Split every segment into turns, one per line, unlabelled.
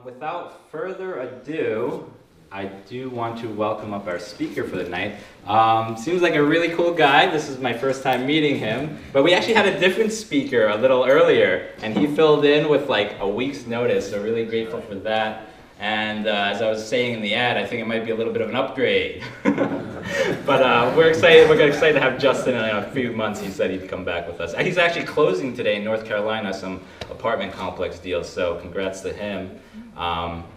Without further ado, I do want to welcome up our speaker for the night. Seems like a really cool guy. This is my first time meeting him, but we actually had a different speaker a little earlier, and he filled in with like a week's notice, so really grateful for that. And as I was saying in the ad, I think it might be a little bit of an upgrade. But we're excited. We're excited to have Justin in a few months. He said he'd come back with us. He's actually closing today in North Carolina some apartment complex deals. So congrats to him.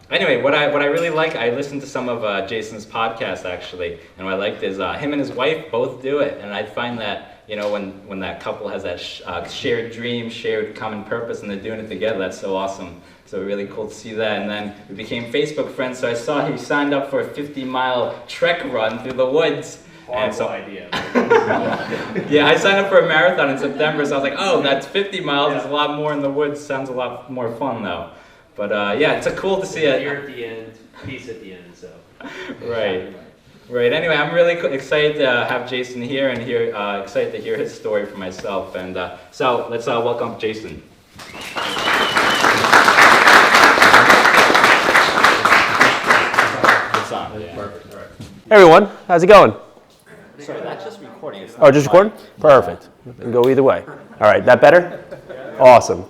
Anyway, what I really like, I listened to some of Jason's podcast actually, and what I liked is him and his wife both do it. And I find that when that couple has that shared dream, shared common purpose, and they're doing it together, that's so awesome. So really cool to see that. And then we became Facebook friends, so I saw he signed up for a 50-mile trek run through the woods.
Horrible idea.
Yeah, I signed up for a marathon in September, so I was like, oh, that's 50 miles. There's a lot more in the woods. Sounds a lot more fun, though. But yeah, it's cool to see it.
Here at the end, peace at the end, so.
Right. Anyway, I'm really excited to have Jason here and excited to hear his story for myself. And so let's welcome Jason.
Perfect. All right. Hey everyone, how's it going?
Sorry, that's just recording.
Oh, just recording? Perfect. We can go either way. All right, that better? Awesome.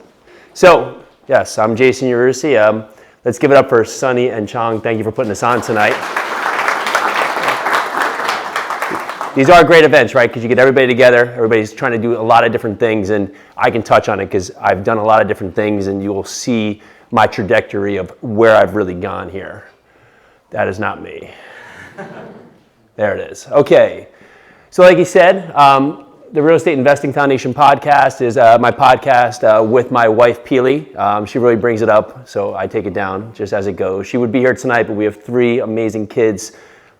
So, yes, I'm Jason Yarusi. Let's give it up for Sunny and Chong. Thank you for putting this on tonight. These are great events, right? Because you get everybody together. Everybody's trying to do a lot of different things, and I can touch on it because I've done a lot of different things, and you will see my trajectory of where I've really gone here. That is not me. There it is. Okay. So like he said, the Real Estate Investing Foundation podcast is my podcast with my wife, Pili. She really brings it up, so I take it down just as it goes. She would be here tonight, but we have 3 amazing kids,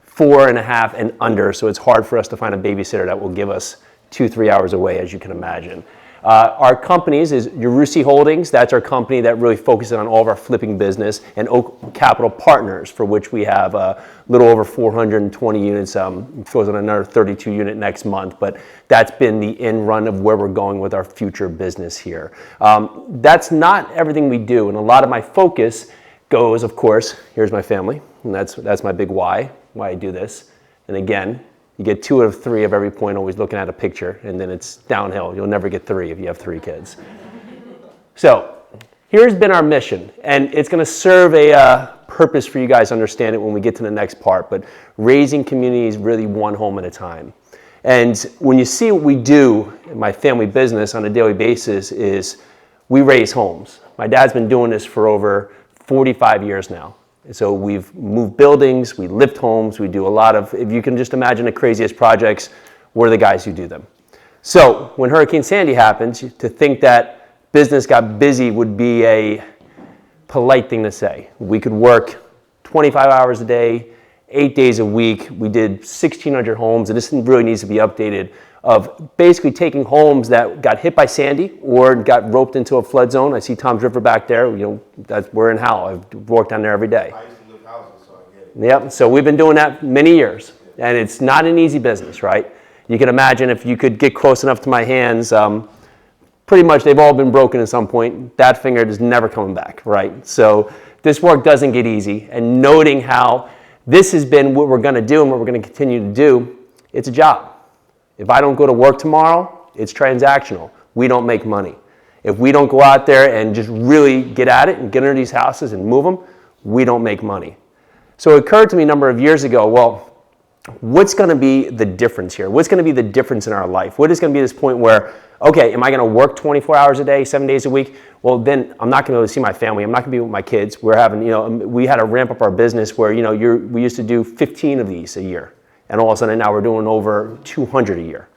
4.5 and under, so it's hard for us to find a babysitter that will give us 2-3 hours away, as you can imagine. Our companies is Yarusi Holdings. That's our company that really focuses on all of our flipping business, and Oak Capital Partners, for which we have a little over 420 units. Goes on another 32 unit next month, but that's been the end run of where we're going with our future business here. That's not everything we do, and a lot of my focus goes, of course, here's my family, and that's my big why I do this. And again, you get 2 out of 3 of every point always looking at a picture, and then it's downhill. You'll never get 3 if you have 3 kids. So here's been our mission, and it's going to serve a purpose for you guys to understand it when we get to the next part, but raising communities really one home at a time. And when you see what we do in my family business on a daily basis is we raise homes. My dad's been doing this for over 45 years now. So we've moved buildings, we lift homes, we do a lot of, if you can just imagine the craziest projects, we're the guys who do them. So when Hurricane Sandy happened, to think that business got busy would be a polite thing to say. We could work 25 hours a day, 8 days a week. We did 1,600 homes, and this really needs to be updated, of basically taking homes that got hit by Sandy or got roped into a flood zone. I see Tom's River back there. We're in Howell. I've walked down there every day.
I used to live houses, so I get it.
Yep, so we've been doing that many years, and it's not an easy business, right? You can imagine if you could get close enough to my hands, pretty much they've all been broken at some point. That finger is never coming back, right? So this work doesn't get easy, and noting how this has been what we're gonna do and what we're gonna continue to do, it's a job. If I don't go to work tomorrow, it's transactional. We don't make money. If we don't go out there and just really get at it and get under these houses and move them, we don't make money. So it occurred to me a number of years ago, well, what's going to be the difference here? What's going to be the difference in our life? What is going to be this point where, okay, am I going to work 24 hours a day, 7 days a week? Well, then I'm not going to be able to see my family. I'm not going to be with my kids. We're having, we had to ramp up our business where, we used to do 15 of these a year. And all of a sudden now we're doing over 200 a year.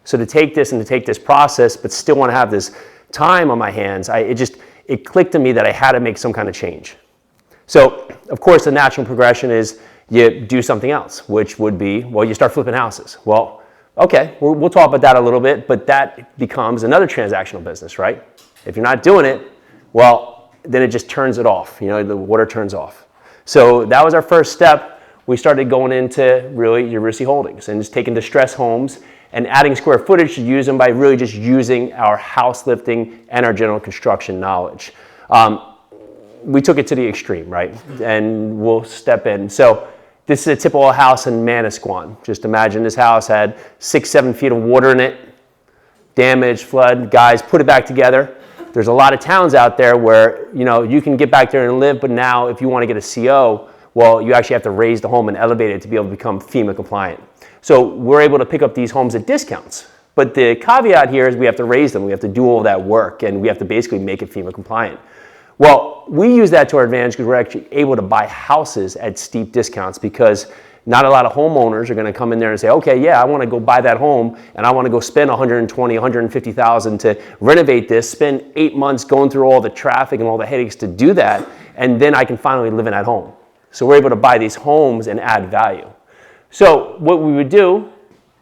So to take this process, but still want to have this time on my hands, it clicked to me that I had to make some kind of change. So of course the natural progression is you do something else, which would be, well, you start flipping houses. Well, okay, we'll talk about that a little bit, but that becomes another transactional business, right? If you're not doing it, well, then it just turns it off. The water turns off. So that was our first step. We started going into really Yarusi Holdings and just taking distressed homes and adding square footage to use them by really just using our house lifting and our general construction knowledge. we took it to the extreme, right? And we'll step in. So this is a typical house in Manasquan. Just imagine this house had 6-7 feet of water in it, damage, flood, guys, put it back together. There's a lot of towns out there where, you can get back there and live, but now if you want to get a CO, well, you actually have to raise the home and elevate it to be able to become FEMA compliant. So we're able to pick up these homes at discounts. But the caveat here is we have to raise them. We have to do all that work, and we have to basically make it FEMA compliant. Well, we use that to our advantage because we're actually able to buy houses at steep discounts, because not a lot of homeowners are going to come in there and say, okay, yeah, I want to go buy that home and I want to go spend $120,000, $150,000 to renovate this, spend 8 months going through all the traffic and all the headaches to do that, and then I can finally live in that home. So we're able to buy these homes and add value. So what we would do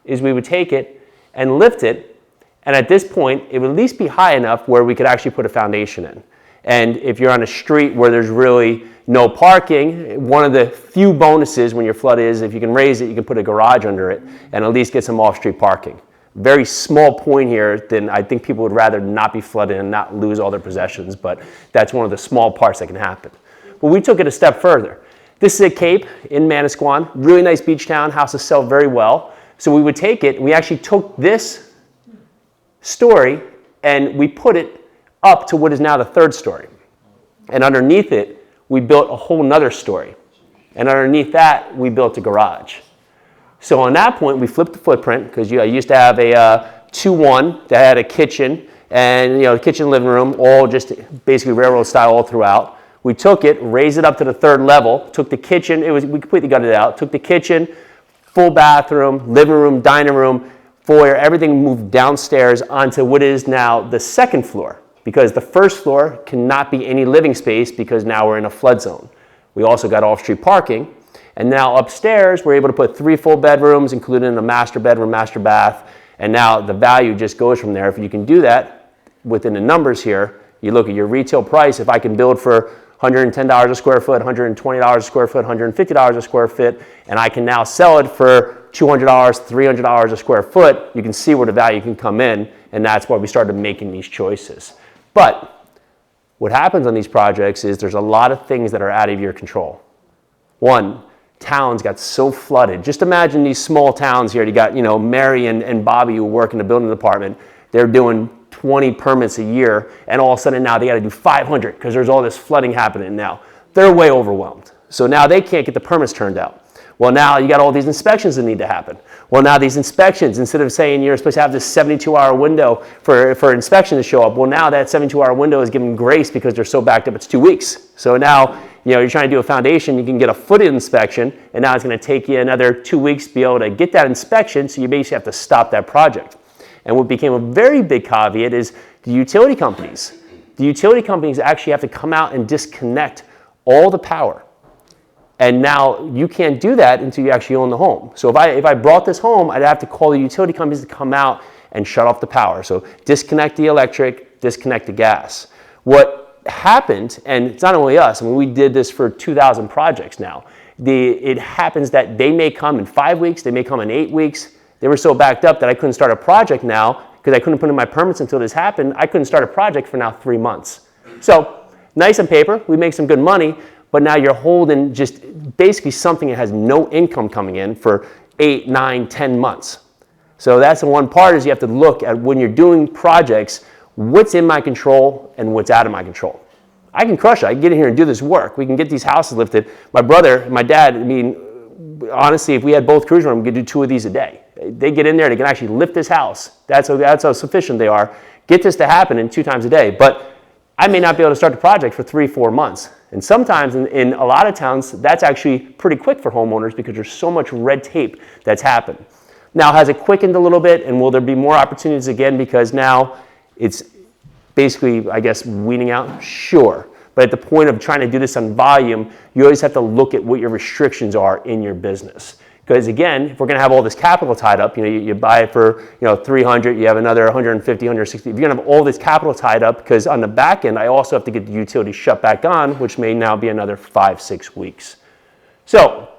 is we would take it and lift it, and at this point, it would at least be high enough where we could actually put a foundation in. And if you're on a street where there's really no parking, one of the few bonuses when your flood is if you can raise it, you can put a garage under it and at least get some off-street parking. Very small point here, then I think people would rather not be flooded and not lose all their possessions, but that's one of the small parts that can happen. But we took it a step further. This is a Cape in Manasquan, really nice beach town, houses sell very well. So we would take it, and we actually took this story and we put it up to what is now the 3rd story. And underneath it, we built a whole nother story. And underneath that, we built a garage. So on that point, we flipped the footprint, because I used to have a 2-1 that had a kitchen and the kitchen, living room, all just basically railroad style all throughout. We took it, raised it up to the 3rd level, took the kitchen, we completely gutted it out, took the kitchen, full bathroom, living room, dining room, foyer, everything moved downstairs onto what is now the 2nd floor. Because the 1st floor cannot be any living space because now we're in a flood zone. We also got off-street parking. And now upstairs, we're able to put 3 full bedrooms, including a master bedroom, master bath. And now the value just goes from there. If you can do that within the numbers here, you look at your retail price. If I can build for $110 a square foot, $120 a square foot, $150 a square foot, and I can now sell it for $200, $300 a square foot, you can see where the value can come in. And that's why we started making these choices. But what happens on these projects is there's a lot of things that are out of your control. One, towns got so flooded. Just imagine these small towns here. You got, Mary and Bobby who work in the building department. They're doing 20 permits a year, and all of a sudden now they got to do 500 because there's all this flooding happening now. They're way overwhelmed. So now they can't get the permits turned out. Well, now you got all these inspections that need to happen. Well, now these inspections, instead of saying you're supposed to have this 72-hour window for inspection to show up, well, now that 72-hour window is given grace because they're so backed up, it's 2 weeks. So now, you're trying to do a foundation, you can get a foot inspection, and now it's going to take you another 2 weeks to be able to get that inspection, so you basically have to stop that project. And what became a very big caveat is the utility companies. The utility companies actually have to come out and disconnect all the power. And now you can't do that until you actually own the home. So if I brought this home, I'd have to call the utility companies to come out and shut off the power. So disconnect the electric, disconnect the gas. What happened, and it's not only us, we did this for 2,000 projects now. It happens that they may come in 5 weeks, they may come in 8 weeks. They were so backed up that I couldn't start a project now because I couldn't put in my permits until this happened. I couldn't start a project for now 3 months. So nice on paper, we make some good money, but now you're holding just basically something that has no income coming in for 8, 9, 10 months. So that's the one part is you have to look at when you're doing projects, what's in my control and what's out of my control. I can crush it. I can get in here and do this work. We can get these houses lifted. My brother and my dad, honestly, if we had both crews running, we could do 2 of these a day. They get in there, they can actually lift this house. That's how sufficient they are. Get this to happen in 2 times a day. But I may not be able to start the project for 3, 4 months. And sometimes in a lot of towns, that's actually pretty quick for homeowners because there's so much red tape that's happened. Now, has it quickened a little bit, and will there be more opportunities again because now it's basically, I guess, weeding out? Sure. But at the point of trying to do this on volume, you always have to look at what your restrictions are in your business. Because again, if we're going to have all this capital tied up, you buy it for 300, you have another 150, 160. If you're going to have all this capital tied up, because on the back end, I also have to get the utility shut back on, which may now be another 5, 6 weeks. So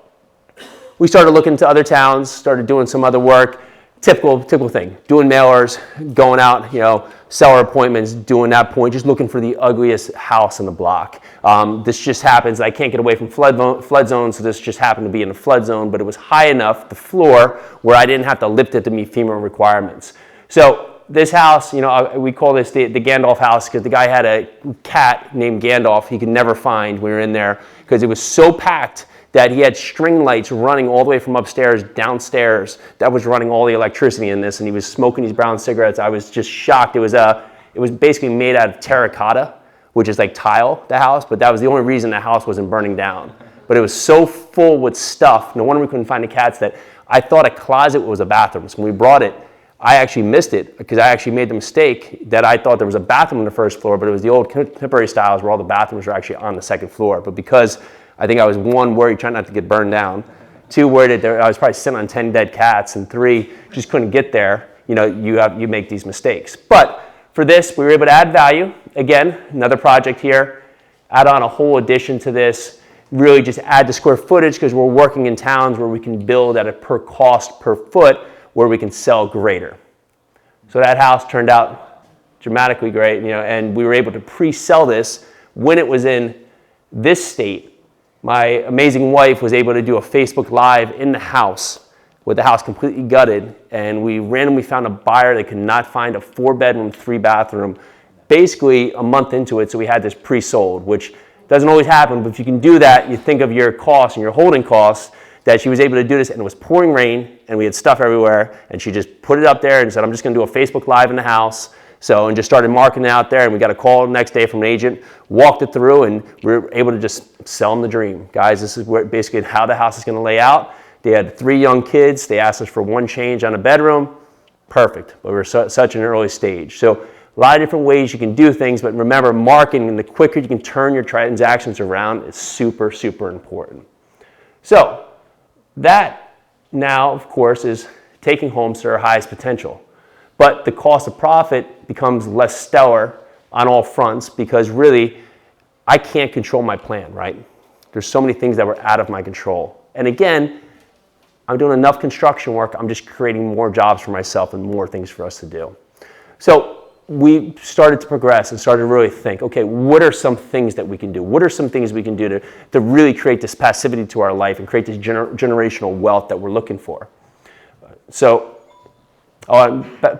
we started looking into other towns, started doing some other work. typical thing. Doing mailers, going out, seller appointments, doing that point, just looking for the ugliest house in the block. This just happens. I can't get away from flood zone, so this just happened to be in a flood zone, but it was high enough, the floor, where I didn't have to lift it to meet FEMA requirements. So this house, we call this the Gandalf house because the guy had a cat named Gandalf he could never find when we were in there because it was so packed that he had string lights running all the way from upstairs downstairs that was running all the electricity in this, and he was smoking these brown cigarettes. I was just shocked. It was basically made out of terracotta, which is like tile, the house, but that was the only reason the house wasn't burning down. But it was so full with stuff, no wonder we couldn't find the cats, that I thought a closet was a bathroom. So when we brought it, I actually missed it because I actually made the mistake that I thought there was a bathroom on the first floor, but it was the old contemporary styles where all the bathrooms were actually on the second floor. But because I think I was, one, worried trying not to get burned down, two, worried that I was probably sitting on 10 dead cats, and three, just couldn't get there, you make these mistakes. But for this, we were able to add value. Again, another project here, add on a whole addition to this, really just add the square footage because we're working in towns where we can build at a per cost per foot where we can sell greater. So that house turned out dramatically great, and we were able to pre-sell this when it was in this state. My amazing wife was able to do a Facebook Live in the house with the house completely gutted, and we randomly found a buyer that could not find a 4-bedroom, 3-bathroom, basically a month into it, so we had this pre-sold, which doesn't always happen, but if you can do that, you think of your costs and your holding costs, that she was able to do this, and it was pouring rain, and we had stuff everywhere, and she just put it up there and said, I'm just gonna do a Facebook Live in the house, and just started marketing it out there, and we got a call the next day from an agent, walked it through, and we were able to just sell them the dream. Guys, this is basically how the house is gonna lay out. They had 3 young kids. They asked us for 1 change on a bedroom. Perfect, but we're such an early stage. So a lot of different ways you can do things, but remember, marketing, and the quicker you can turn your transactions around is super, super important. So that now, of course, is taking homes to their highest potential. But the cost of profit becomes less stellar on all fronts because really, I can't control my plan, right? There's so many things that were out of my control. And again, I'm doing enough construction work, I'm just creating more jobs for myself and more things for us to do. So we started to progress and started to really think, okay, what are some things that we can do? What are some things we can do to really create this passivity to our life and create this generational wealth that we're looking for? So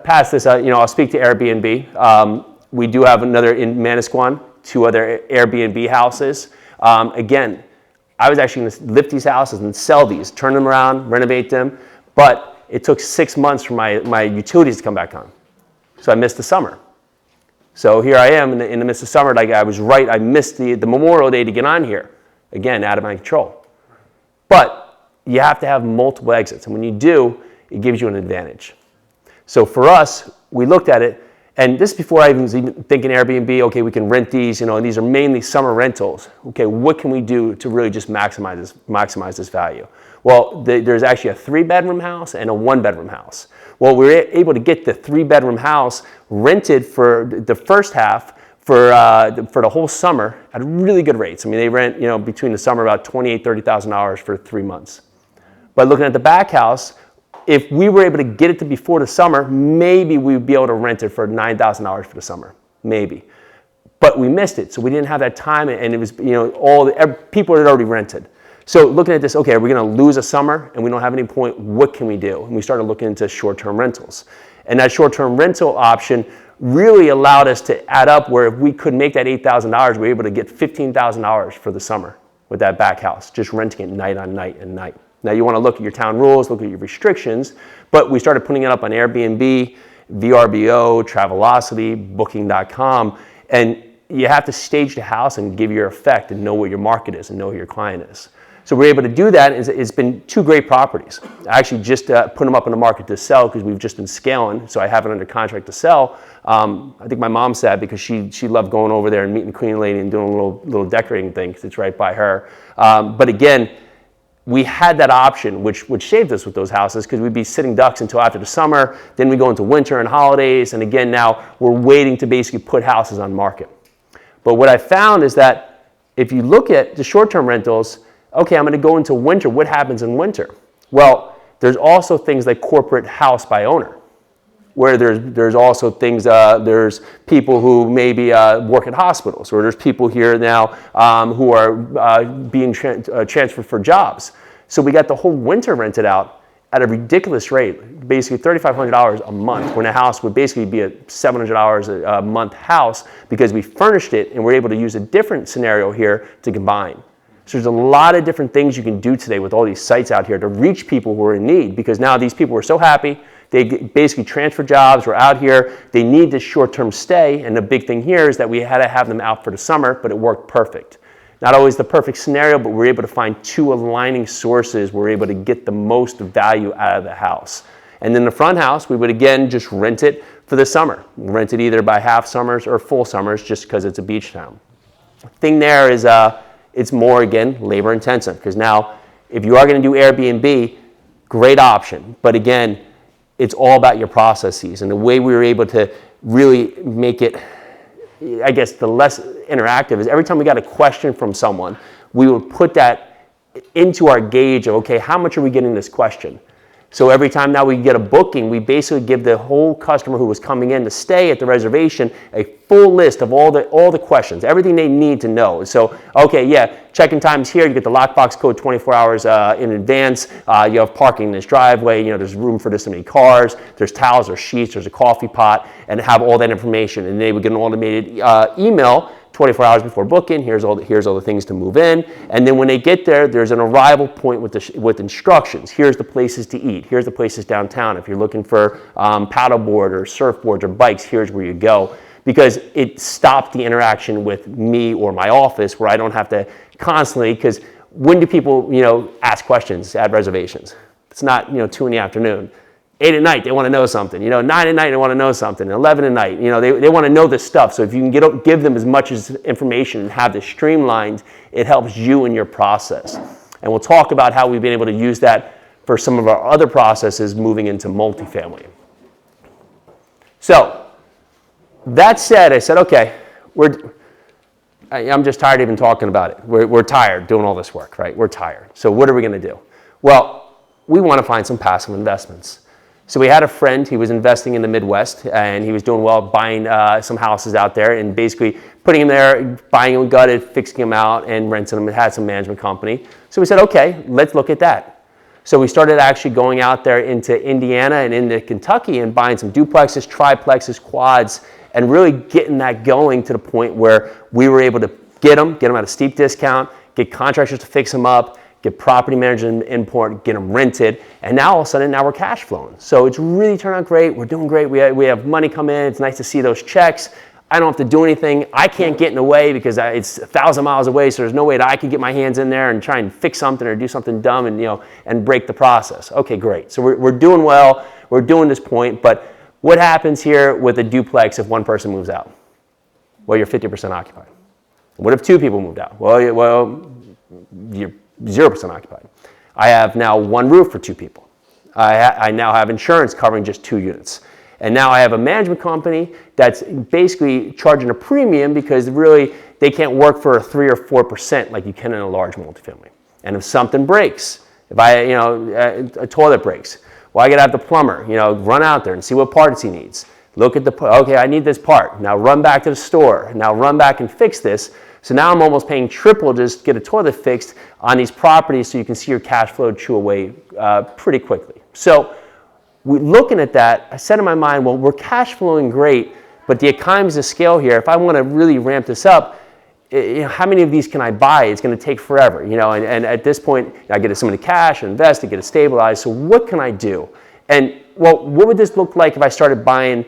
past this, I'll speak to Airbnb. We do have another in Manasquan, 2 other Airbnb houses. Again, I was actually going to lift these houses and sell these, turn them around, renovate them, but it took 6 months for my utilities to come back on. So I missed the summer. So here I am in the midst of summer, like I was right, I missed the Memorial Day to get on here. Again, out of my control. But you have to have multiple exits, and when you do, it gives you an advantage. So for us, we looked at it, and this before I was even thinking Airbnb, okay, we can rent these, and these are mainly summer rentals. Okay, what can we do to really just maximize this value? Well, there's actually a 3-bedroom house and a 1-bedroom house. Well, we were able to get the 3-bedroom house rented for the first half for the whole summer at really good rates. I mean, they rent, between the summer about $28,000, $30,000 for 3 months. But looking at the back house, if we were able to get it to before the summer, maybe we'd be able to rent it for $9,000 for the summer, maybe. But we missed it, so we didn't have that time, and it was, people had already rented. So looking at this, okay, are we going to lose a summer and we don't have any point? What can we do? And we started looking into short-term rentals. And that short-term rental option really allowed us to add up where if we could make that $8,000, we were able to get $15,000 for the summer with that back house, just renting it night on night and night. Now you want to look at your town rules, look at your restrictions, but we started putting it up on Airbnb, VRBO, Travelocity, Booking.com, and you have to stage the house and give your effect and know what your market is and know who your client is. So we're able to do that. It's been 2 great properties. I actually just put them up on the market to sell because we've just been scaling, so I have it under contract to sell. I think my mom said because she loved going over there and meeting the Queen Lady and doing a little decorating thing because it's right by her. But again, we had that option, which saved us with those houses because we'd be sitting ducks until after the summer. Then we go into winter and holidays, and again now we're waiting to basically put houses on market. But what I found is that if you look at the short-term rentals, okay, I'm going to go into winter. What happens in winter? Well, there's also things like corporate house by owner, where there's also things, there's people who maybe work at hospitals, or there's people here now who are being transferred for jobs. So we got the whole winter rented out at a ridiculous rate, basically $3,500 a month, when a house would basically be a $700 a month house, because we furnished it and we're able to use a different scenario here to combine. So there's a lot of different things you can do today with all these sites out here to reach people who are in need, because now these people are so happy. They basically transfer jobs, we're out here, they need this short-term stay, and the big thing here is that we had to have them out for the summer, but it worked perfect. Not always the perfect scenario, but we're able to find two aligning sources. We're able to get the most value out of the house. And then the front house, we would again just rent it for the summer. Rent it either by half summers or full summers, just because it's a beach town. Thing there is it's more, again, labor intensive, because now if you are going to do Airbnb, great option. But again, it's all about your processes, and the way we were able to really make it, I guess, the less interactive is every time we got a question from someone, we would put that into our gauge of, okay, how much are we getting this question? So every time now we get a booking, we basically give the whole customer who was coming in to stay at the reservation a full list of all the questions, everything they need to know. So, okay, yeah, check-in time's here. You get the lockbox code 24 hours in advance. You have parking in this driveway. You know, there's room for this many cars. There's towels or sheets. There's a coffee pot, and have all that information. And they would get an automated email 24 hours before booking. Here's all the things to move in. And then when they get there, there's an arrival point with instructions. Here's the places to eat. Here's the places downtown. If you're looking for paddleboard or surfboards or bikes, here's where you go. Because it stopped the interaction with me or my office, where I don't have to constantly, because when do people, ask questions at reservations? It's not, 2 in the afternoon. 8 at night, they want to know something. 9 at night, they want to know something. 11 at night, they want to know this stuff. So if you can give them as much information and have this streamlined, it helps you in your process. And we'll talk about how we've been able to use that for some of our other processes moving into multifamily. So that said, I said, okay, I'm just tired of even talking about it. We're tired doing all this work, right? We're tired. So what are we going to do? Well, we want to find some passive investments. So we had a friend, he was investing in the Midwest, and he was doing well buying some houses out there and basically putting them there, buying them gutted, fixing them out, and renting them. It had some management company. So we said, okay, let's look at that. So we started actually going out there into Indiana and into Kentucky and buying some duplexes, triplexes, quads, and really getting that going to the point where we were able to get them at a steep discount, get contractors to fix them up, get property managers in port, get them rented, and now all of a sudden, now we're cash flowing. So it's really turned out great. We're doing great. We have money come in. It's nice to see those checks. I don't have to do anything. I can't get in the way because it's 1,000 miles away, so there's no way that I can get my hands in there and try and fix something or do something dumb and break the process. Okay, great. So we're doing well. We're doing this point, but what happens here with a duplex if one person moves out? Well, you're 50% occupied. What if 2 people moved out? Well, you're 0% occupied. I have now 1 roof for 2 people. I now have insurance covering just 2 units. And now I have a management company that's basically charging a premium because really they can't work for a 3 or 4% like you can in a large multifamily. And if something breaks, if a toilet breaks, well, I gotta have the plumber, run out there and see what parts he needs. Look at okay, I need this part. Now run back to the store. Now run back and fix this. So now I'm almost paying triple just to get a toilet fixed on these properties so you can see your cash flow chew away pretty quickly. So looking at that, I said in my mind, well, we're cash flowing great, but the economies of scale here, if I want to really ramp this up, how many of these can I buy? It's going to take forever, and at this point, I get some of the cash, invest it, get it stabilized. So what can I do? And well, what would this look like if I started buying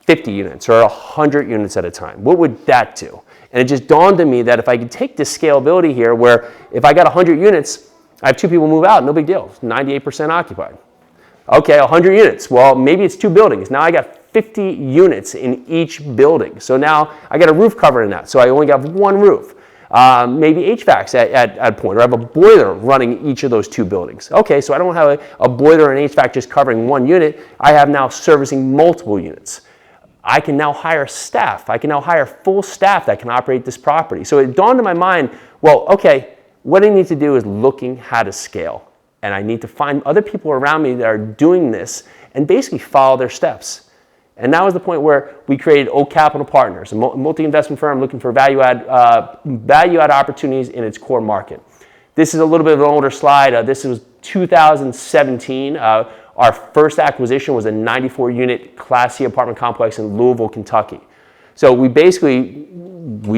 50 units or 100 units at a time? What would that do? And it just dawned on me that if I could take this scalability here, where if I got 100 units, I have 2 people move out, no big deal, it's 98% occupied. Okay, 100 units, well, maybe it's 2 buildings. Now I got 50 units in each building. So now I got a roof covered in that, so I only got 1 roof. Maybe HVAC's at a point, or I have a boiler running each of those 2 buildings. Okay, so I don't have a boiler and HVAC just covering 1 unit. I have now servicing multiple units. I can now hire staff. I can now hire full staff that can operate this property. So it dawned in my mind, well, okay, what I need to do is looking how to scale. And I need to find other people around me that are doing this and basically follow their steps. And that was the point where we created Oak Capital Partners, a multi-investment firm looking for value-add opportunities in its core market. This is a little bit of an older slide. This was 2017. Our first acquisition was a 94-unit Class C apartment complex in Louisville, Kentucky. So we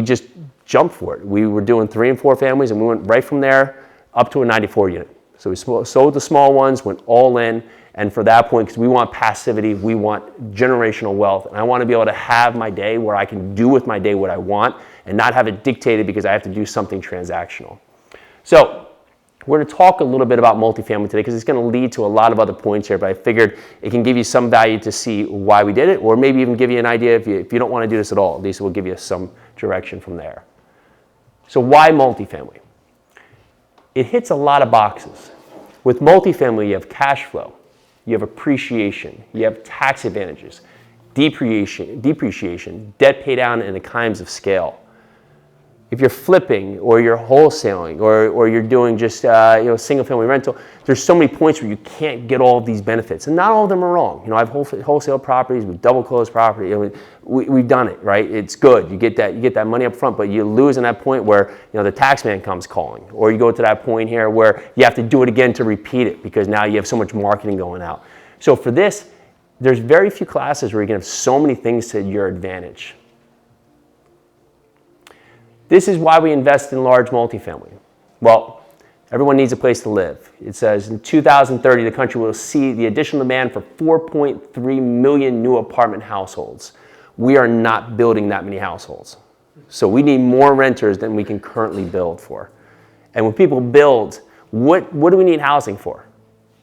just jumped for it. We were doing 3 and 4 families, and we went right from there up to a 94 unit. So we sold the small ones, went all in, and for that point, because we want passivity, we want generational wealth, and I want to be able to have my day where I can do with my day what I want and not have it dictated because I have to do something transactional. So we're going to talk a little bit about multifamily today because it's going to lead to a lot of other points here, but I figured it can give you some value to see why we did it, or maybe even give you an idea if you don't want to do this at all. At least it will give you some direction from there. So why multifamily? It hits a lot of boxes. With multifamily, you have cash flow, you have appreciation, you have tax advantages, depreciation, debt pay down, and economies of scale. If you're flipping or you're wholesaling or you're doing just single family rental, there's so many points where you can't get all of these benefits, and not all of them are wrong. I have wholesale properties, we've double closed property. We've done it, right? It's good. You get that money up front, but you lose in that point where the tax man comes calling, or you go to that point here where you have to do it again to repeat it because now you have so much marketing going out. So for this, there's very few classes where you can have so many things to your advantage. This is why we invest in large multifamily. Well, everyone needs a place to live. It says in 2030, the country will see the additional demand for 4.3 million new apartment households. We are not building that many households. So we need more renters than we can currently build for. And when people build, what do we need housing for?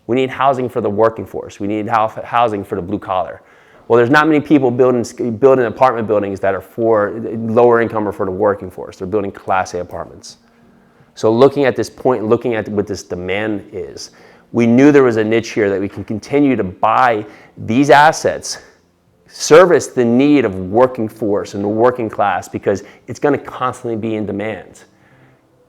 We need housing for the working force. We need housing for the blue collar. Well, there's not many people building apartment buildings that are for lower income or for the working force. They're building Class A apartments. So looking at this point and looking at what this demand is, we knew there was a niche here that we can continue to buy these assets, service the need of working force and the working class because it's going to constantly be in demand.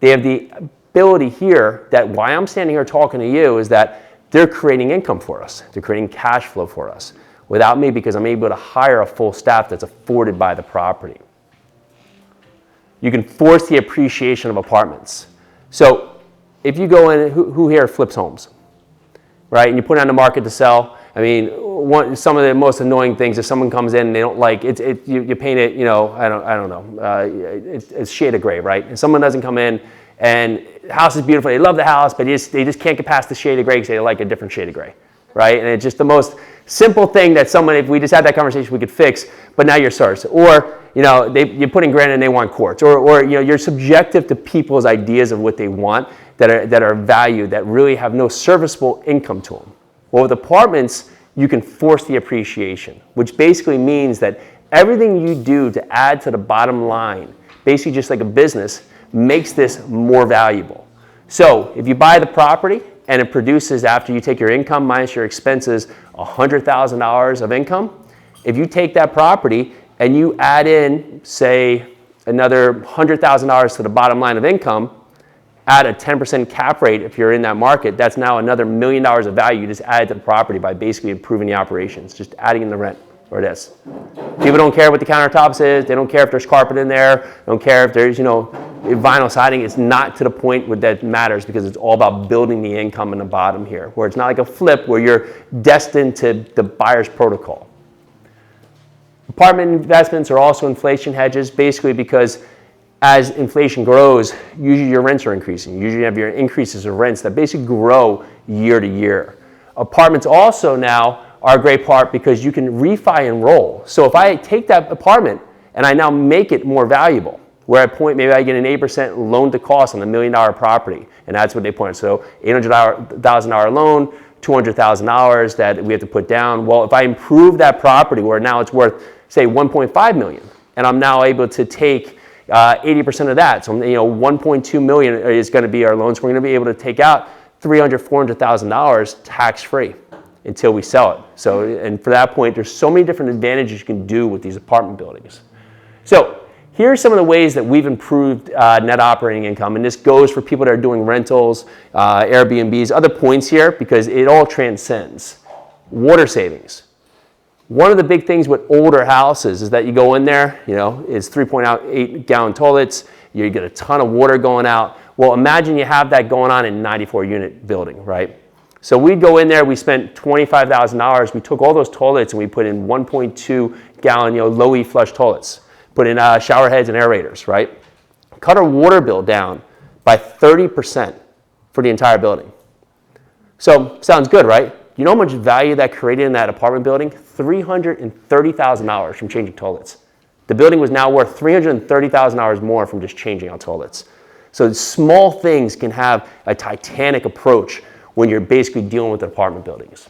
They have the ability here that why I'm standing here talking to you is that they're creating income for us. They're creating cash flow for us. Without me because I'm able to hire a full staff that's afforded by the property. You can force the appreciation of apartments. So if you go in, who here flips homes, right? And you put it on the market to sell. I mean, some of the most annoying things if someone comes in and they don't like it, you paint it, I don't know, it's shade of gray, right? And someone doesn't come in and the house is beautiful, they love the house, but they just can't get past the shade of gray because they like a different shade of gray, right? And it's just the most simple thing that someone, if we just had that conversation, we could fix, but now you're source. Or, you put in granite and they want quartz. Or you're subjective to people's ideas of what they want that are valued, that really have no serviceable income to them. Well, with apartments, you can force the appreciation, which basically means that everything you do to add to the bottom line, basically just like a business, makes this more valuable. So if you buy the property, and it produces, after you take your income minus your expenses, $100,000 of income. If you take that property and you add in, say, another $100,000 to the bottom line of income, add a 10% cap rate if you're in that market, that's now another $1 million of value you just added to the property by basically improving the operations, just adding in the rent, or this. People don't care what the countertops is, they don't care if there's carpet in there, they don't care if there's, vinyl siding. It's not to the point where that matters because it's all about building the income in the bottom here, where it's not like a flip where you're destined to the buyer's protocol. Apartment investments are also inflation hedges, basically because as inflation grows, usually your rents are increasing. Usually you have your increases of rents that basically grow year to year. Apartments also now are a great part because you can refi and roll. So if I take that apartment and I now make it more valuable, where at point maybe I get an 8% loan to cost on a $1 million property, and that's what they point. So $800,000 loan, $200,000 that we have to put down. Well, if I improve that property where now it's worth, say, $1.5 million, and I'm now able to take 80% of that, so $1.2 million is going to be our loans. We're going to be able to take out $300,000, $400,000 tax-free until we sell it. So, and for that point, there's so many different advantages you can do with these apartment buildings. So Here are some of the ways that we've improved net operating income, and this goes for people that are doing rentals, Airbnbs, other points here, because it all transcends. Water savings. One of the big things with older houses is that you go in there, it's 3.8 gallon toilets, you get a ton of water going out. Well, imagine you have that going on in a 94 unit building, right? So we'd go in there, we spent $25,000, we took all those toilets and we put in 1.2 gallon, low E flush toilets, put in shower heads and aerators, right? Cut our water bill down by 30% for the entire building. So, sounds good, right? You know how much value that created in that apartment building? $330,000 from changing toilets. The building was now worth $330,000 more from just changing out toilets. So small things can have a titanic approach when you're basically dealing with apartment buildings.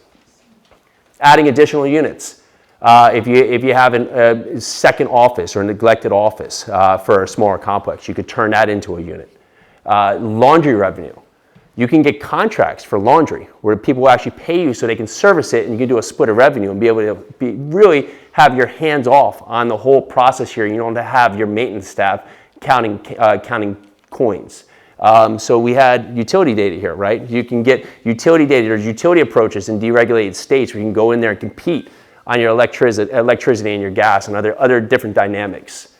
Adding additional units. If you have a second office or a neglected office for a smaller complex, you could turn that into a unit. Laundry revenue. You can get contracts for laundry where people will actually pay you so they can service it, and you can do a split of revenue and be able to really have your hands off on the whole process here. You don't have to have your maintenance staff counting coins. So we had utility data here, right? You can get utility data. There's utility approaches in deregulated states where you can go in there and compete on your electricity and your gas and other different dynamics.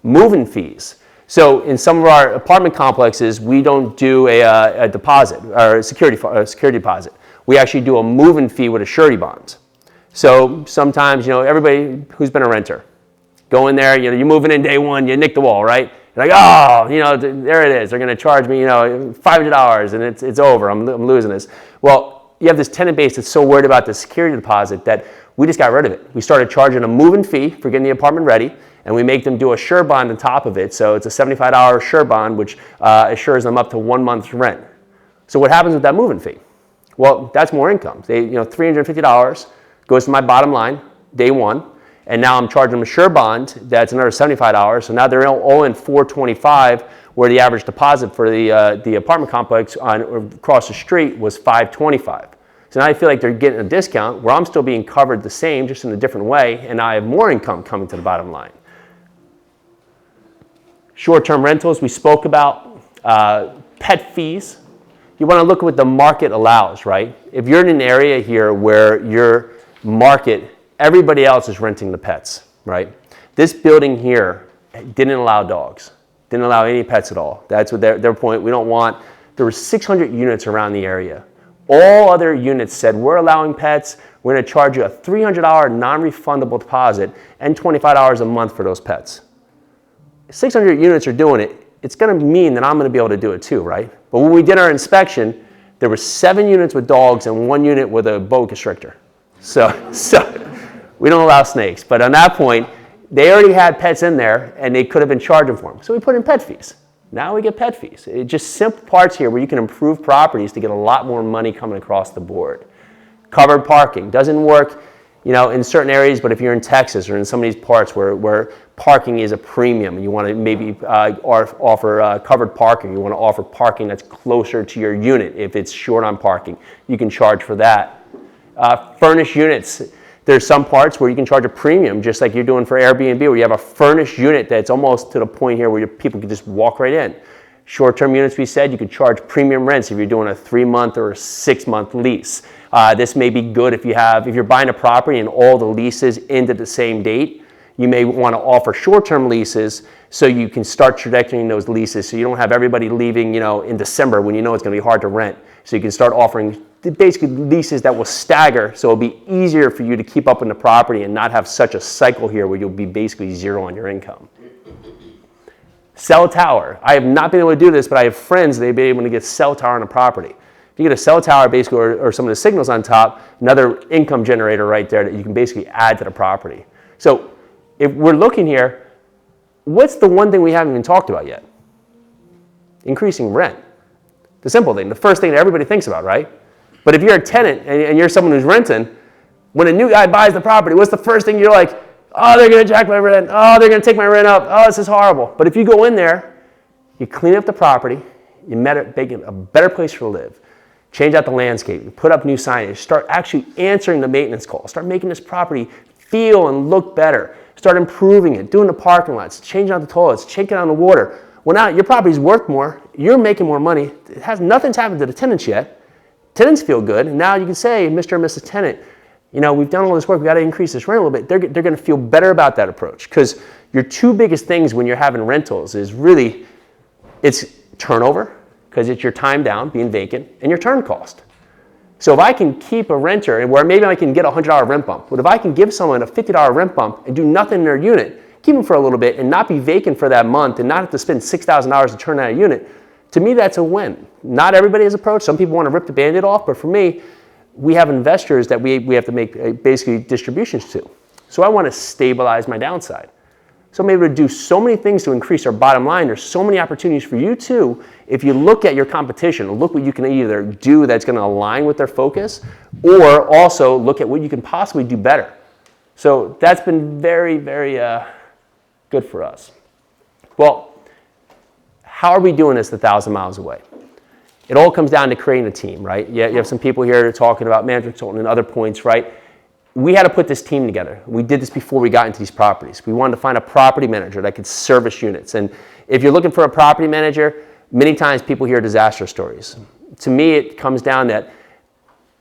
Move-in fees. So in some of our apartment complexes, we don't do a deposit or a security deposit. We actually do a move-in fee with a surety bond. So sometimes, everybody who's been a renter, go in there, you're moving in day one, you nick the wall, right? You're like, oh, there it is. They're going to charge me, $500 and it's over. I'm losing this. Well, you have this tenant base that's so worried about the security deposit that we just got rid of it. We started charging a move-in fee for getting the apartment ready, and we make them do a sure bond on top of it. So it's a $75 sure bond, which assures them up to 1 month's rent. So what happens with that move-in fee? Well, that's more income. $350 goes to my bottom line, day one, and now I'm charging them a sure bond. That's another $75. So now they're all in $425, where the average deposit for the apartment complex across the street was $525. So now I feel like they're getting a discount where I'm still being covered the same, just in a different way, and I have more income coming to the bottom line. Short-term rentals, we spoke about. Pet fees. You want to look at what the market allows, right? If you're in an area here where your market, everybody else is renting the pets, right? This building here didn't allow dogs, didn't allow any pets at all. That's what their point. We don't want, there were 600 units around the area. All other units said, we're allowing pets, we're going to charge you a $300 non-refundable deposit and $25 a month for those pets. 600 units are doing it, it's going to mean that I'm going to be able to do it too, right? But when we did our inspection, there were 7 units with dogs and 1 unit with a boa constrictor. So we don't allow snakes. But on that point, they already had pets in there and they could have been charging for them. So we put in pet fees. Now we get pet fees. It's just simple parts here where you can improve properties to get a lot more money coming across the board. Covered parking doesn't work, in certain areas, but if you're in Texas or in some of these parts where parking is a premium, and you want to maybe offer covered parking, you want to offer parking that's closer to your unit. If it's short on parking, you can charge for that. Furnished units. There's some parts where you can charge a premium, just like you're doing for Airbnb, where you have a furnished unit that's almost to the point here where people can just walk right in. Short-term units, we said, you could charge premium rents if you're doing a 3-month or a 6-month lease. This may be good if you're buying a property and all the leases end at the same date. You may want to offer short-term leases so you can start trajectorying those leases so you don't have everybody leaving, in December when you know it's going to be hard to rent. So you can start offering basically leases that will stagger, so it'll be easier for you to keep up in the property and not have such a cycle here where you'll be basically zero on your income. Cell tower. I have not been able to do this, but I have friends that they've been able to get cell tower on a property. If you get a cell tower basically or some of the signals on top, another income generator right there that you can basically add to the property. So if we're looking here, what's the one thing we haven't even talked about yet? Increasing rent. The simple thing, the first thing that everybody thinks about, right? But if you're a tenant and you're someone who's renting, when a new guy buys the property, what's the first thing you're like, oh, they're going to jack my rent. Oh, they're going to take my rent up. Oh, this is horrible. But if you go in there, you clean up the property, you make it a better place to live, change out the landscape, you put up new signage, start actually answering the maintenance calls, start making this property feel and look better. Start improving it, doing the parking lots, changing out the toilets, checking on the water. Well, now your property's worth more, you're making more money. Nothing's happened to the tenants yet. Tenants feel good, and now you can say, Mr. and Mrs. Tenant, you know, we've done all this work, we got to increase this rent a little bit. They're going to feel better about that approach, because your two biggest things when you're having rentals is really, it's turnover, because it's your time down, being vacant, and your turn cost. So if I can keep a renter, and where maybe I can get a $100 rent bump, but if I can give someone a $50 rent bump and do nothing in their unit, keep them for a little bit and not be vacant for that month and not have to spend $6,000 to turn out a unit, to me that's a win. Not everybody has approached. Some people want to rip the Band-Aid off, but for me, we have investors that we have to make basically distributions to. So I want to stabilize my downside. So I'm able to do so many things to increase our bottom line. There's so many opportunities for you too. If you look at your competition, look what you can either do that's going to align with their focus, or also look at what you can possibly do better. So that's been very, very good for us. Well, how are we doing this 1,000 miles away? It all comes down to creating a team, right? You have some people here talking about management consultant and other points, right? We had to put this team together. We did this before we got into these properties. We wanted to find a property manager that could service units. And if you're looking for a property manager, many times people hear disaster stories. To me, it comes down that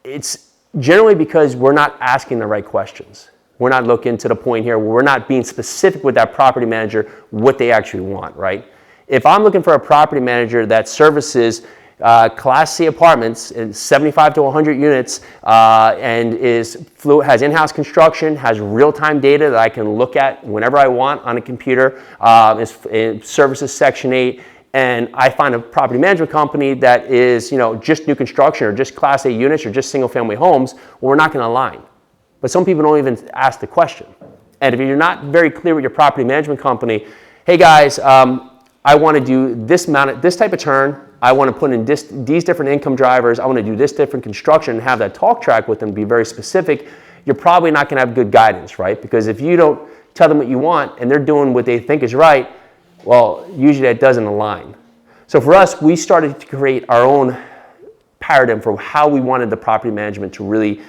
it's generally because we're not asking the right questions. We're not looking to the point here where we're not being specific with that property manager what they actually want, right? If I'm looking for a property manager that services Class C apartments, 75 to 100 units, and has in-house construction, has real-time data that I can look at whenever I want on a computer, it services Section 8, and I find a property management company that is, you know, just new construction or just Class A units or just single-family homes, well, we're not going to align. But some people don't even ask the question. And if you're not very clear with your property management company, hey guys, I want to do this type of turn. I want to put in these different income drivers. I want to do this different construction and have that talk track with them, be very specific. You're probably not going to have good guidance, right? Because if you don't tell them what you want and they're doing what they think is right, well, usually that doesn't align. So for us, we started to create our own paradigm for how we wanted the property management to really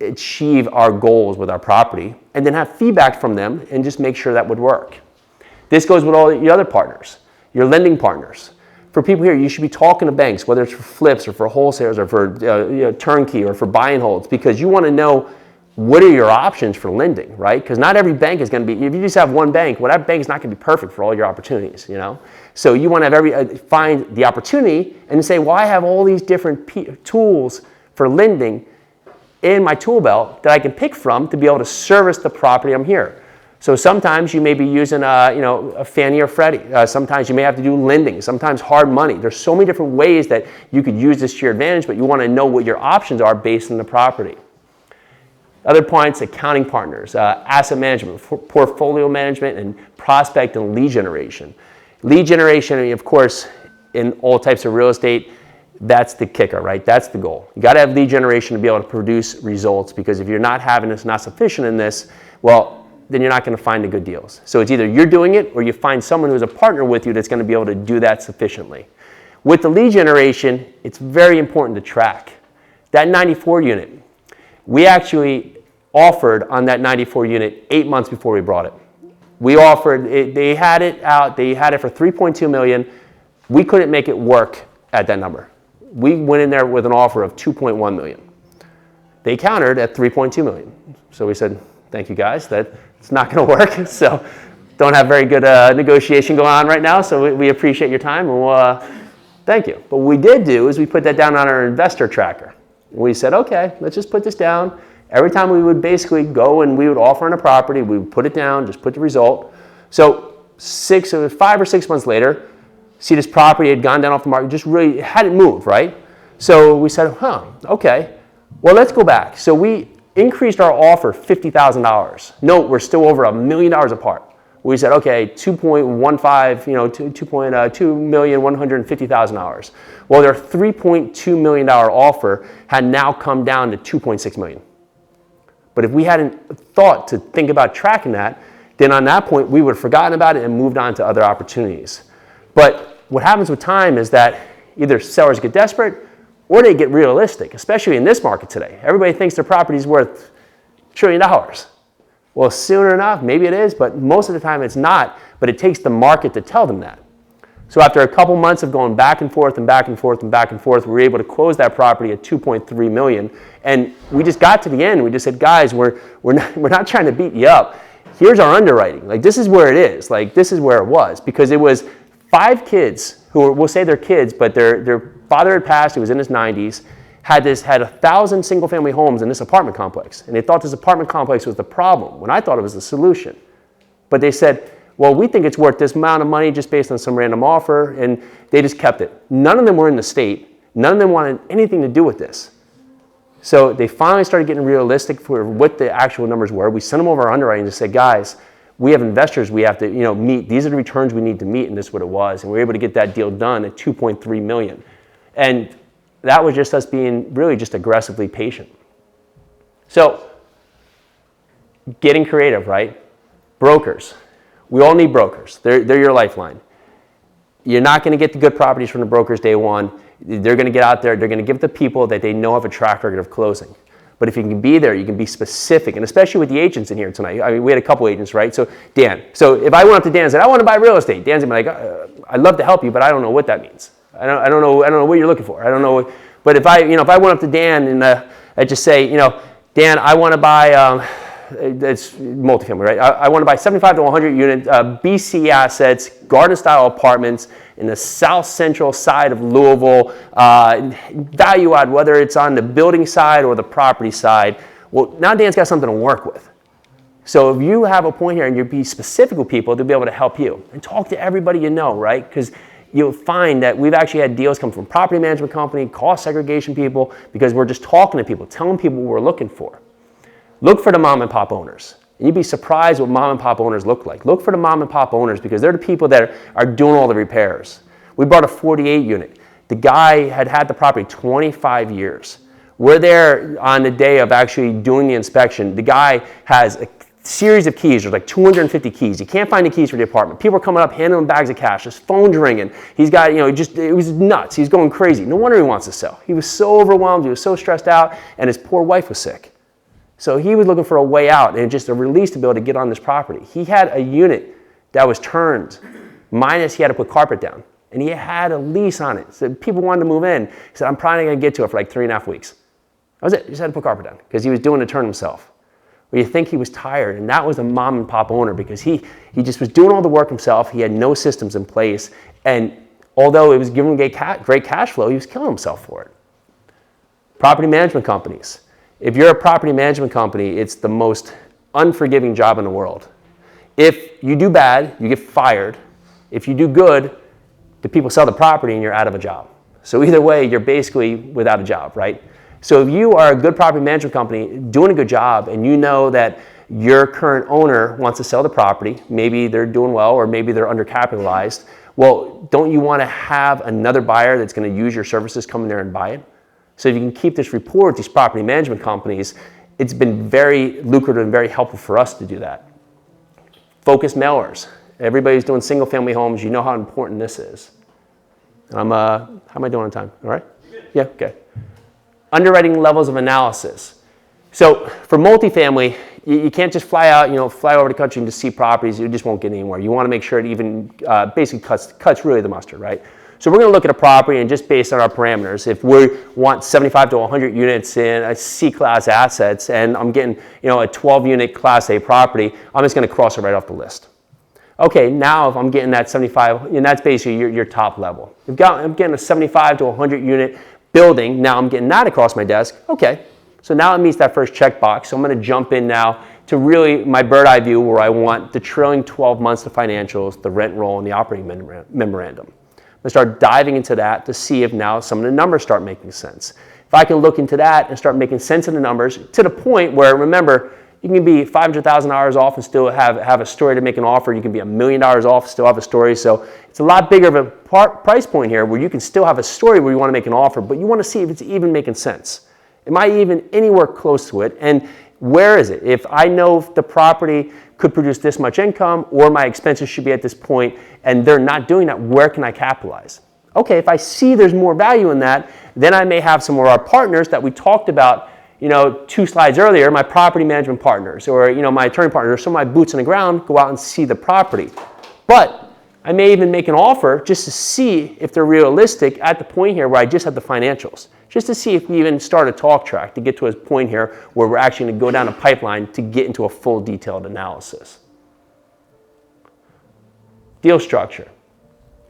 achieve our goals with our property, and then have feedback from them and just make sure that would work. This goes with all your other partners, your lending partners. For people here, you should be talking to banks, whether it's for flips or for wholesalers or for turnkey or for buy and holds, because you want to know what are your options for lending, right? Because not every bank is going to be, if you just have one bank, well, that bank is not going to be perfect for all your opportunities, you know? So you want to have find the opportunity and say, well, I have all these different tools for lending in my tool belt that I can pick from to be able to service the property I'm here. So sometimes you may be using a Fannie or Freddie. Sometimes you may have to do lending, sometimes hard money. There's so many different ways that you could use this to your advantage, but you want to know what your options are based on the property. Other points, accounting partners, asset management, portfolio management, and prospect and lead generation. Lead generation, I mean, of course, in all types of real estate, that's the kicker, right? That's the goal. You got to have lead generation to be able to produce results, because if you're not having this, not sufficient in this, well, then you're not going to find the good deals. So it's either you're doing it or you find someone who's a partner with you that's going to be able to do that sufficiently. With the lead generation, it's very important to track. That 94 unit, we actually offered on that 94 unit 8 months before we brought it. We offered, they had it out, they had it for $3.2 million. We couldn't make it work at that number. We went in there with an offer of $2.1 million. They countered at $3.2 million. So we said, thank you guys, it's not going to work. So don't have very good negotiation going on right now. So we appreciate your time, and we'll, thank you. But what we did do is we put that down on our investor tracker. We said, okay, let's just put this down. Every time we would basically go and we would offer on a property, we would put it down, just put the result. So 5 or 6 months later, see this property had gone down off the market, just really hadn't moved, right? So we said, okay, well, let's go back. So we increased our offer $50,000. Note, we're still over $1 million apart. We said, okay, 2.15, $2,150,000. Well, their $3.2 million offer had now come down to $2.6 million. But if we hadn't thought to think about tracking that, then on that point, we would have forgotten about it and moved on to other opportunities. But what happens with time is that either sellers get desperate or they get realistic, especially in this market today. Everybody thinks their property is worth $1 trillion. Well, soon enough, maybe it is, but most of the time it's not, but it takes the market to tell them that. So after a couple months of going back and forth and back and forth and back and forth, we were able to close that property at $2.3 million. And we just got to the end. We just said, guys, we're not trying to beat you up. Here's our underwriting. Like, this is where it is. Like, this is where it was. Because it was 5 kids who were, we'll say they're kids, but their father had passed. He was in his 90s. Had 1,000 single-family homes in this apartment complex. And they thought this apartment complex was the problem, when I thought it was the solution. But they said, well, we think it's worth this amount of money just based on some random offer, and they just kept it. None of them were in the state. None of them wanted anything to do with this. So they finally started getting realistic for what the actual numbers were. We sent them over our underwriting and said, guys, we have investors we have to meet. These are the returns we need to meet, and this is what it was. And we were able to get that deal done at $2.3 million. And that was just us being really just aggressively patient. So getting creative, right? Brokers. We all need brokers. They're your lifeline. You're not going to get the good properties from the brokers day one. They're going to get out there. They're going to give the people that they know have a track record of closing. But if you can be there, you can be specific. And especially with the agents in here tonight. I mean, we had a couple agents, right? So Dan. So if I went up to Dan and said, I want to buy real estate. Dan's going to be like, I'd love to help you, but I don't know what that means. I don't know what you're looking for. I don't know. But if I went up to Dan and I just say, Dan, I want to buy, it's multifamily, right? I want to buy 75 to 100 unit BC assets, garden-style apartments in the south central side of Louisville, value add, whether it's on the building side or the property side. Well, now Dan's got something to work with. So if you have a point here and you be specific with people, they'll be able to help you. And talk to everybody you know, right? Because you'll find that we've actually had deals come from property management company, cost segregation people, because we're just talking to people, telling people what we're looking for. Look for the mom and pop owners. And you'd be surprised what mom and pop owners look like. Look for the mom and pop owners because they're the people that are doing all the repairs. We bought a 48 unit. The guy had the property 25 years. We're there on the day of actually doing the inspection. The guy has a series of keys. There's like 250 keys. You can't find the keys for the apartment. People are coming up, handing him bags of cash. His phone's ringing. He's got, it was nuts. He's going crazy. No wonder he wants to sell. He was so overwhelmed. He was so stressed out, and his poor wife was sick. So he was looking for a way out and just a release to be able to get on this property. He had a unit that was turned, minus he had to put carpet down. And he had a lease on it. So people wanted to move in. He said, I'm probably going to get to it for like 3.5 weeks. That was it. He just had to put carpet down because he was doing the turn himself. Well, you think he was tired, and that was a mom and pop owner because he just was doing all the work himself. He had no systems in place. And although it was giving him great cash flow, he was killing himself for it. Property management companies. If you're a property management company, it's the most unforgiving job in the world. If you do bad, you get fired. If you do good, the people sell the property and you're out of a job. So either way, you're basically without a job, right? So if you are a good property management company doing a good job and you know that your current owner wants to sell the property, maybe they're doing well or maybe they're undercapitalized, well, don't you want to have another buyer that's going to use your services come in there and buy it? So if you can keep this rapport with these property management companies, it's been very lucrative and very helpful for us to do that. Focus mailers. Everybody's doing single family homes. You know how important this is. How am I doing on time? All right? Yeah, okay. Underwriting levels of analysis. So for multifamily, you can't just fly out, fly over the country and just see properties. You just won't get anywhere. You want to make sure it even basically cuts really the mustard, right? So we're going to look at a property and just based on our parameters, if we want 75 to 100 units in a C-class assets and I'm getting a 12-unit Class A property, I'm just going to cross it right off the list. Okay, now if I'm getting that 75, and that's basically your top level. I'm getting a 75 to 100 unit building, now I'm getting that across my desk. Okay, so now it meets that first checkbox. So I'm going to jump in now to really my bird eye view where I want the trailing 12 months of financials, the rent roll, and the operating memorandum. And start diving into that to see if now some of the numbers start making sense. If I can look into that and start making sense of the numbers to the point where, remember, you can be $500,000 off and still have a story to make an offer. You can be $1 million off and still have a story. So it's a lot bigger of a price point here where you can still have a story where you want to make an offer, but you want to see if it's even making sense. Am I even anywhere close to it? And where is it? If I know if the property could produce this much income or my expenses should be at this point and they're not doing that, where can I capitalize? Okay, if I see there's more value in that, then I may have some of our partners that we talked about 2 slides earlier, my property management partners or, my attorney partners, some of my boots on the ground go out and see the property. But I may even make an offer just to see if they're realistic at the point here where I just have the financials, just to see if we even start a talk track to get to a point here where we're actually going to go down a pipeline to get into a full detailed analysis. Deal structure.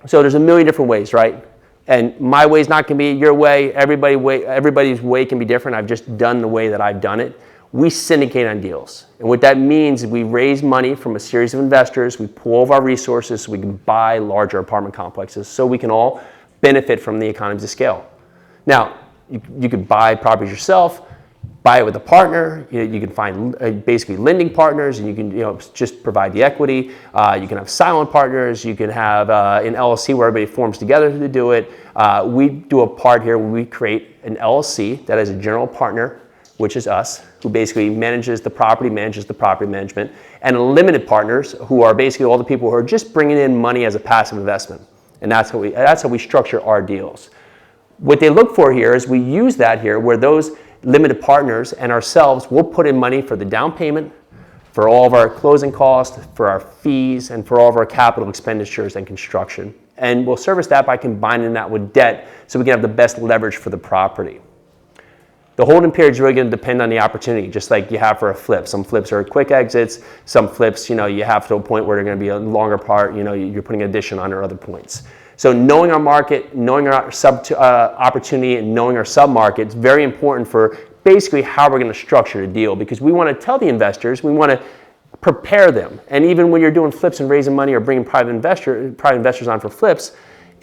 So there's a million different ways, right? And my way is not going to be your way. Everybody's way can be different. I've just done the way that I've done it. We syndicate on deals. And what that means is we raise money from a series of investors. We pool of our resources so we can buy larger apartment complexes so we can all benefit from the economies of scale. Now, you could buy properties yourself, buy it with a partner. You can find basically lending partners, and you can just provide the equity. You can have silent partners. You can have an LLC where everybody forms together to do it. We do a part here where we create an LLC that has a general partner, which is us, who basically manages the property management, and limited partners who are basically all the people who are just bringing in money as a passive investment. And that's how we structure our deals. What they look for here is we use that here where those limited partners and ourselves will put in money for the down payment, for all of our closing costs, for our fees, and for all of our capital expenditures and construction. And we'll service that by combining that with debt so we can have the best leverage for the property. The holding period is really going to depend on the opportunity, just like you have for a flip. Some flips are quick exits. Some flips, you have to a point where they're going to be a longer part. You're putting addition on or other points. So knowing our market, knowing our opportunity, and knowing our sub-market is very important for basically how we're going to structure the deal, because we want to tell the investors, we want to prepare them. And even when you're doing flips and raising money or bringing private investors on for flips,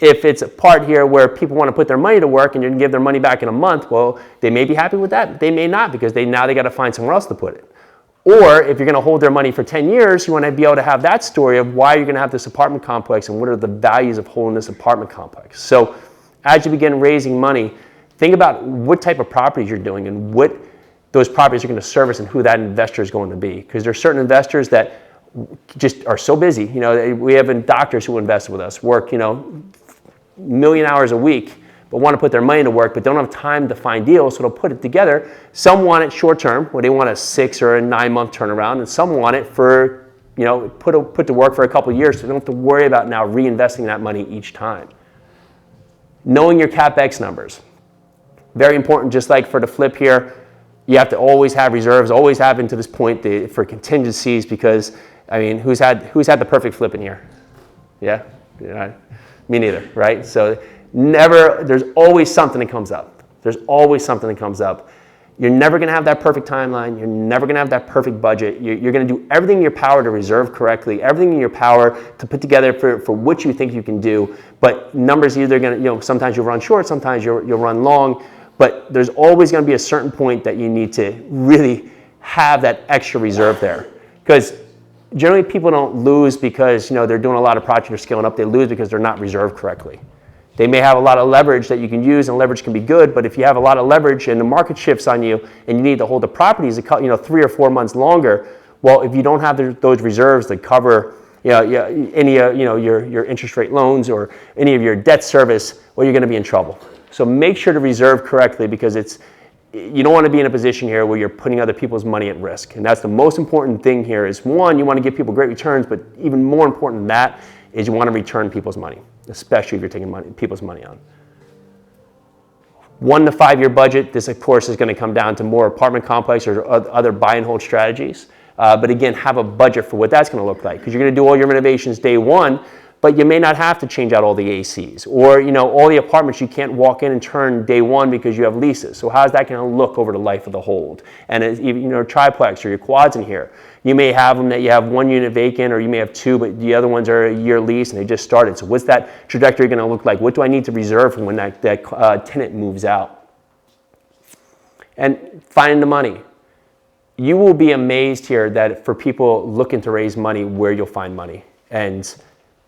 if it's a part here where people want to put their money to work and you can give their money back in a month, well, they may be happy with that. They may not, because now they got to find somewhere else to put it. Or if you're going to hold their money for 10 years, you want to be able to have that story of why you're going to have this apartment complex and what are the values of holding this apartment complex. So as you begin raising money, think about what type of properties you're doing and what those properties are going to service and who that investor is going to be. Because there are certain investors that just are so busy. We have doctors who invest with us, work, million hours a week, but want to put their money to work, but don't have time to find deals, so they'll put it together. Some want it short term, where they want a 6 or a 9 month turnaround, and some want it for, put to work for a couple of years, so they don't have to worry about now reinvesting that money each time. Knowing your CapEx numbers. Very important, just like for the flip here, you have to always have reserves, always have to this point for contingencies, because, who's had the perfect flip in here? Yeah? Me neither, right? So there's always something that comes up. There's always something that comes up. You're never going to have that perfect timeline. You're never going to have that perfect budget. You're going to do everything in your power to reserve correctly, everything in your power to put together for what you think you can do. But numbers either going to, sometimes you'll run short, sometimes you'll run long. But there's always going to be a certain point that you need to really have that extra reserve there. Because generally people don't lose because they're doing a lot of projects or scaling up. They lose because they're not reserved correctly. They may have a lot of leverage that you can use, and leverage can be good, but if you have a lot of leverage and the market shifts on you and you need to hold the properties 3 or 4 months longer, well, if you don't have those reserves that cover any your interest rate loans or any of your debt service, well, you're going to be in trouble. So make sure to reserve correctly, because you don't want to be in a position here where you're putting other people's money at risk. And that's the most important thing here is, one, you want to give people great returns, but even more important than that is you want to return people's money, especially if you're taking people's money on. 1 to 5 year budget. This, of course, is going to come down to more apartment complex or other buy and hold strategies. But again, have a budget for what that's going to look like, because you're going to do all your renovations day one, but you may not have to change out all the ACs, or all the apartments you can't walk in and turn day one because you have leases. So how's that going to look over the life of the hold? And triplex or your quads in here, you may have them that you have 1 unit vacant, or you may have 2, but the other ones are a year lease and they just started. So what's that trajectory going to look like? What do I need to reserve for when that tenant moves out? And finding the money. You will be amazed here that for people looking to raise money, where you'll find money. And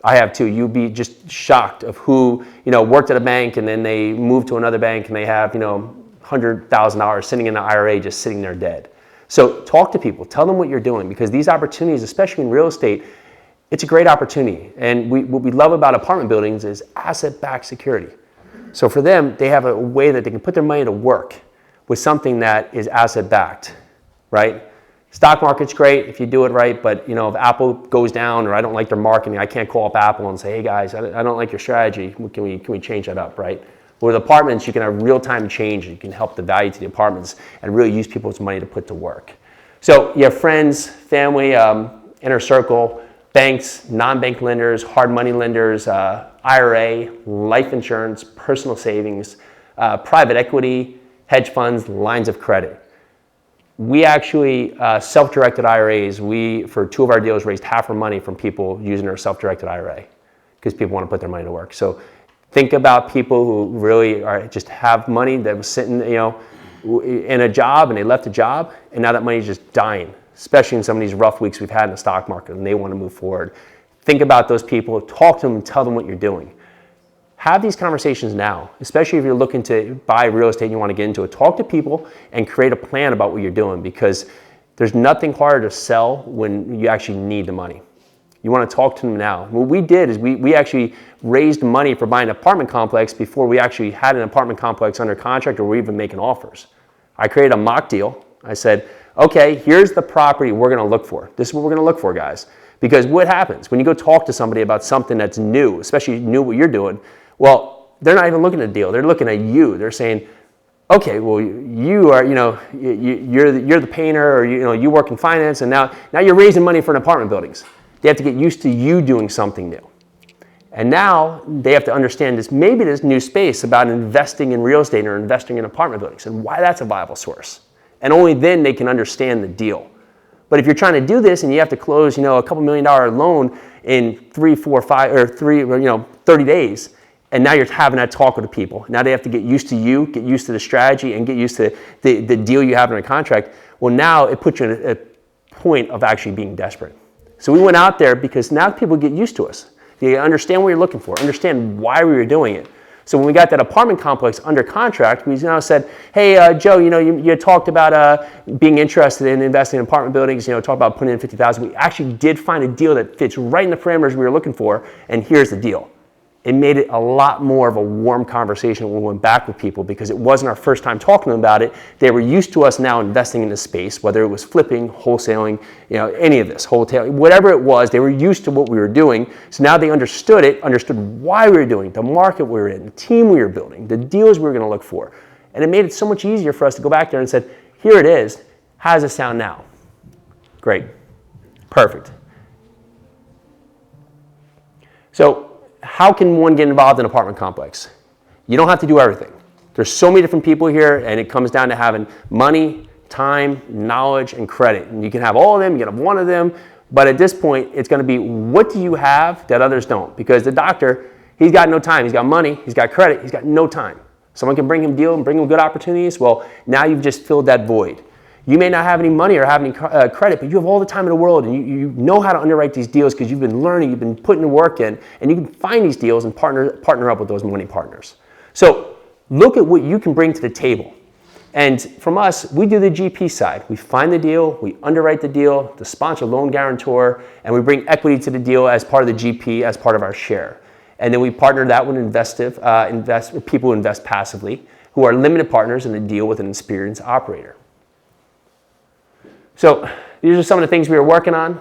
I have too. You'll be just shocked of who, worked at a bank and then they moved to another bank and they have, $100,000 sitting in an IRA just sitting there dead. So talk to people, tell them what you're doing, because these opportunities, especially in real estate, it's a great opportunity. And what we love about apartment buildings is asset-backed security. So for them, they have a way that they can put their money to work with something that is asset backed, right? Stock market's great if you do it right, but if Apple goes down or I don't like their marketing, I can't call up Apple and say, hey guys, I don't like your strategy. Can we change that up, right? With apartments, you can have real-time change. You can help the value to the apartments and really use people's money to put to work. So you have friends, family, inner circle, banks, non-bank lenders, hard money lenders, IRA, life insurance, personal savings, private equity, hedge funds, lines of credit. We actually, self-directed IRAs, for 2 of our deals, raised half our money from people using our self-directed IRA because people want to put their money to work. So think about people who really just have money that was sitting, in a job and they left a job and now that money is just dying, especially in some of these rough weeks we've had in the stock market and they want to move forward. Think about those people, talk to them and tell them what you're doing. Have these conversations now, especially if you're looking to buy real estate and you want to get into it. Talk to people and create a plan about what you're doing because there's nothing harder to sell when you actually need the money. You want to talk to them now. What we did is we actually raised money for buying an apartment complex before we actually had an apartment complex under contract or we're even making offers. I created a mock deal. I said, okay, here's the property we're going to look for. This is what we're going to look for, guys. Because what happens when you go talk to somebody about something that's new, especially new what you're doing, well, they're not even looking at a deal. They're looking at you. They're saying, okay, well, you are, you're the painter or, you work in finance and now you're raising money for an apartment buildings. They have to get used to you doing something new. And now they have to understand this new space about investing in real estate or investing in apartment buildings and why that's a viable source. And only then they can understand the deal. But if you're trying to do this and you have to close, a couple $1 million loan in 30 days, and now you're having that talk with the people. Now they have to get used to you, get used to the strategy, and get used to the deal you have in a contract. Well, now it puts you in a point of actually being desperate. So we went out there because now people get used to us. They understand what you're looking for, understand why we were doing it. So when we got that apartment complex under contract, we now said, hey, Joe, you talked about being interested in investing in apartment buildings, talk about putting in $50,000. We actually did find a deal that fits right in the parameters we were looking for, and here's the deal. It made it a lot more of a warm conversation when we went back with people because it wasn't our first time talking to them about it. They were used to us now investing in this space, whether it was flipping, wholesaling, any of this, wholesale, whatever it was, they were used to what we were doing. So now they understood it, understood why we were doing it, the market we were in, the team we were building, the deals we were going to look for. And it made it so much easier for us to go back there and said, here it is. How does it sound now? Great. Perfect. So, how can one get involved in an apartment complex? You don't have to do everything. There's so many different people here, and it comes down to having money, time, knowledge, and credit. And you can have all of them, you can have one of them, but at this point, it's going to be what do you have that others don't? Because the doctor, he's got no time. He's got money, he's got credit, he's got no time. Someone can bring him deal and bring him good opportunities. Well, now you've just filled that void. You may not have any money or have any credit, but you have all the time in the world and you know how to underwrite these deals because you've been learning, you've been putting the work in, and you can find these deals and partner up with those money partners. So look at what you can bring to the table. And from us, we do the GP side. We find the deal, we underwrite the deal, the sponsor loan guarantor, and we bring equity to the deal as part of the GP, as part of our share. And then we partner that with people who invest passively, who are limited partners in a deal with an experienced operator. So these are some of the things we were working on.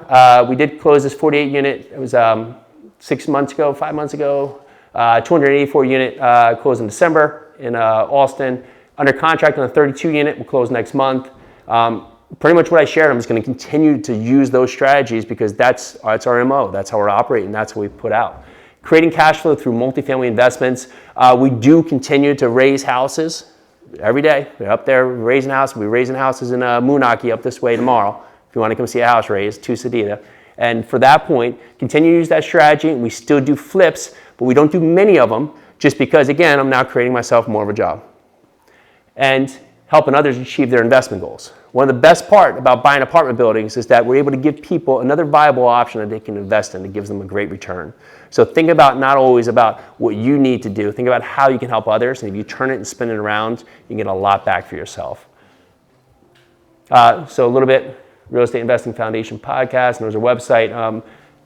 We did close this 48 unit. It was 5 months ago. 284 unit closed in December in Austin. Under contract on a 32 unit. We'll close next month. Pretty much what I shared, I'm just going to continue to use those strategies because that's our MO. That's how we're operating. That's what we put out. Creating cash flow through multifamily investments. We do continue to raise houses. Every day, we're up there raising houses. We're raising houses in Moonachie up this way tomorrow. If you want to come see a house raised, to Sedita. And for that point, continue to use that strategy. We still do flips, but we don't do many of them just because, again, I'm now creating myself more of a job. And helping others achieve their investment goals. One of the best part about buying apartment buildings is that we're able to give people another viable option that they can invest in that gives them a great return. So think about not always about what you need to do. Think about how you can help others. And if you turn it and spin it around, you can get a lot back for yourself. So a little bit, Real Estate Investing Foundation podcast, and there's a website.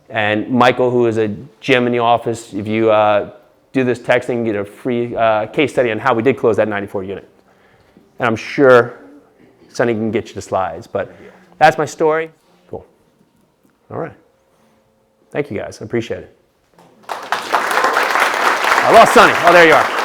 And Michael, who is a GM in the office, if you do this texting, you get a free case study on how we did close that 94 unit. and I'm sure Sonny can get you the slides. But that's my story. Cool. All right. Thank you guys. I appreciate it. I lost Sonny. Oh, there you are.